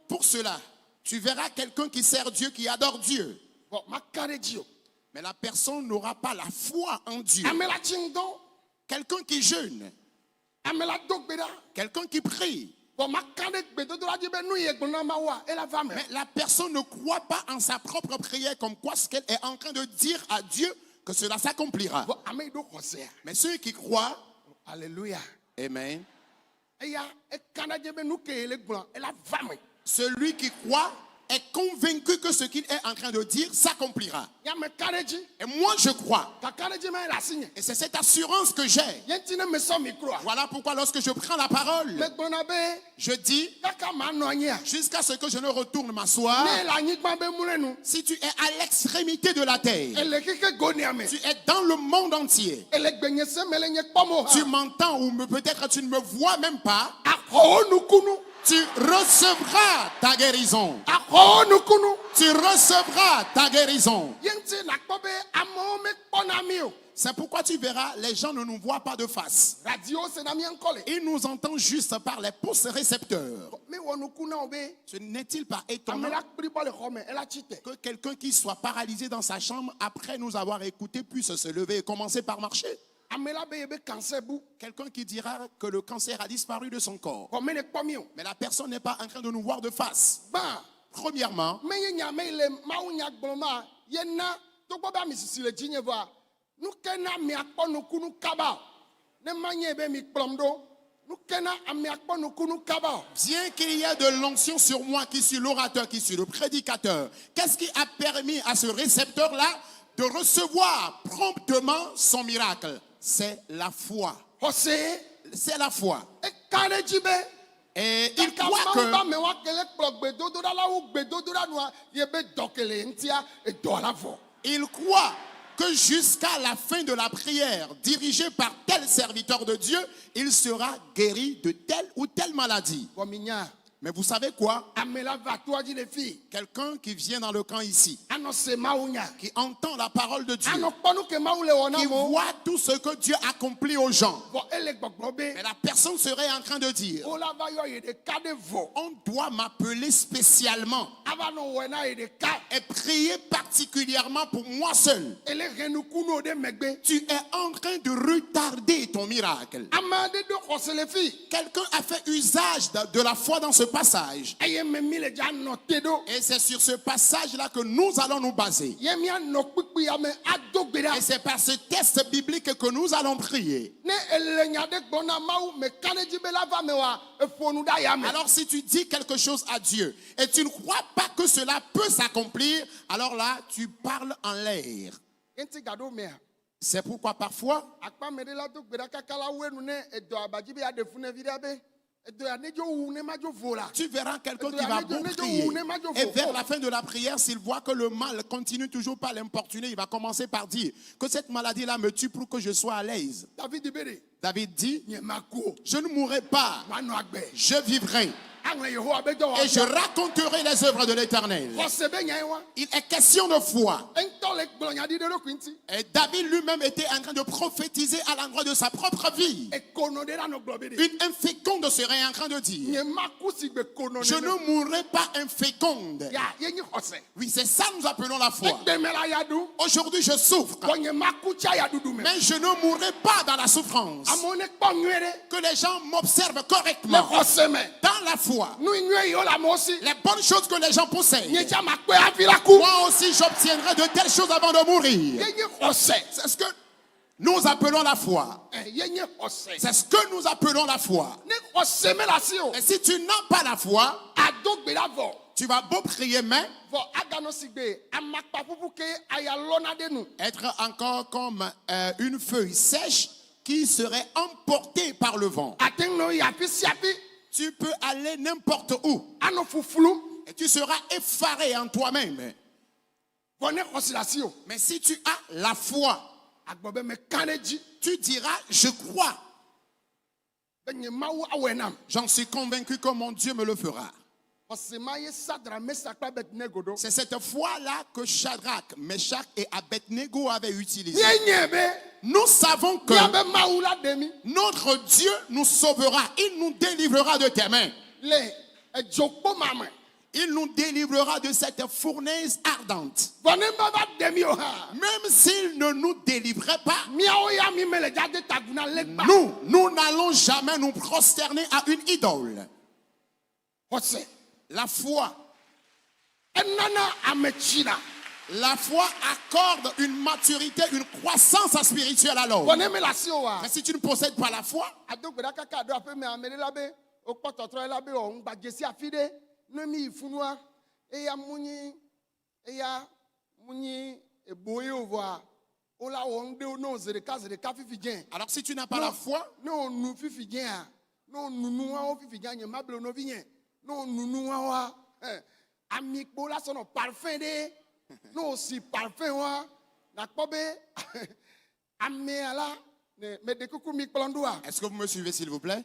Pour cela, tu verras quelqu'un qui sert Dieu, qui adore Dieu. Mais la personne n'aura pas la foi en Dieu. Quelqu'un qui jeûne. Quelqu'un qui prie. Mais la personne ne croit pas en sa propre prière, comme quoi ce qu'elle est en train de dire à Dieu, que cela s'accomplira. Mais ceux qui croient, alléluia, amen. Celui qui croit est convaincu que ce qu'il est en train de dire s'accomplira. Et moi je crois. Et c'est cette assurance que j'ai. Voilà pourquoi lorsque je prends la parole, je dis jusqu'à ce que je ne retourne m'asseoir. Si tu es à l'extrémité de la terre, tu es dans le monde entier, tu m'entends ou peut-être tu ne me vois même pas, tu recevras ta guérison. Tu recevras ta guérison. C'est pourquoi tu verras, les gens ne nous voient pas de face. Ils nous entendent juste par les pouces récepteurs. Ce n'est-il pas étonnant que quelqu'un qui soit paralysé dans sa chambre, après nous avoir écouté, puisse se lever et commencer par marcher? Quelqu'un qui dira que le cancer a disparu de son corps. Mais la personne n'est pas en train de nous voir de face. Premièrement, bien qu'il y ait de l'onction sur moi qui suis l'orateur, qui suis le prédicateur, qu'est-ce qui a permis à ce récepteur-là de recevoir promptement son miracle? C'est la foi. C'est la foi. Et il croit que jusqu'à la fin de la prière dirigée par tel serviteur de Dieu, il sera guéri de telle ou telle maladie. Mais vous savez quoi? Quelqu'un qui vient dans le camp ici, qui entend la parole de Dieu, qui voit tout ce que Dieu accomplit aux gens. Mais la personne serait en train de dire, on doit m'appeler spécialement et prier particulièrement pour moi seul. Tu es en train de retarder ton miracle. Quelqu'un a fait usage de la foi dans ce passage. Et c'est sur ce passage-là que nous allons nous baser. Et c'est par ce test biblique que nous allons prier. Alors si tu dis quelque chose à Dieu et tu ne crois pas que cela peut s'accomplir, alors là, tu parles en l'air. C'est pourquoi parfois, tu verras quelqu'un qui va beaucoup prier. Et vers la fin de la prière, s'il voit que le mal continue toujours pas à l'importuner, il va commencer par dire que cette maladie-là me tue pour que je sois à l'aise. David dit, je ne mourrai pas, je vivrai. Et je raconterai les œuvres de l'Éternel. Il est question de foi. Et David lui-même était en train de prophétiser à l'endroit de sa propre vie. Une inféconde serait en train de dire, je ne mourrai pas inféconde. Oui, c'est ça nous appelons la foi. Aujourd'hui je souffre, mais je ne mourrai pas dans la souffrance. Que les gens m'observent correctement dans la foi. Les bonnes choses que les gens possèdent, moi aussi j'obtiendrai de telles choses avant de mourir. C'est ce que nous appelons la foi. C'est ce que nous appelons la foi. Et si tu n'as pas la foi, tu vas beau prier, mais être encore comme une feuille sèche qui serait emportée par le vent. Tu peux aller n'importe où. Et tu seras effaré en toi-même. Mais si tu as la foi, tu diras, je crois. J'en suis convaincu que mon Dieu me le fera. C'est cette foi-là que Shadrach, Meshach et Abednego avaient utilisée. Nous savons que notre Dieu nous sauvera. Il nous délivrera de tes mains. Il nous délivrera de cette fournaise ardente. Même s'il ne nous délivrait pas, nous n'allons jamais nous prosterner à une idole. La foi. La foi accorde une maturité, une croissance spirituelle à l'homme. Mais si tu ne possèdes pas la foi, alors si tu n'as pas la foi, est-ce que vous me suivez s'il vous plaît?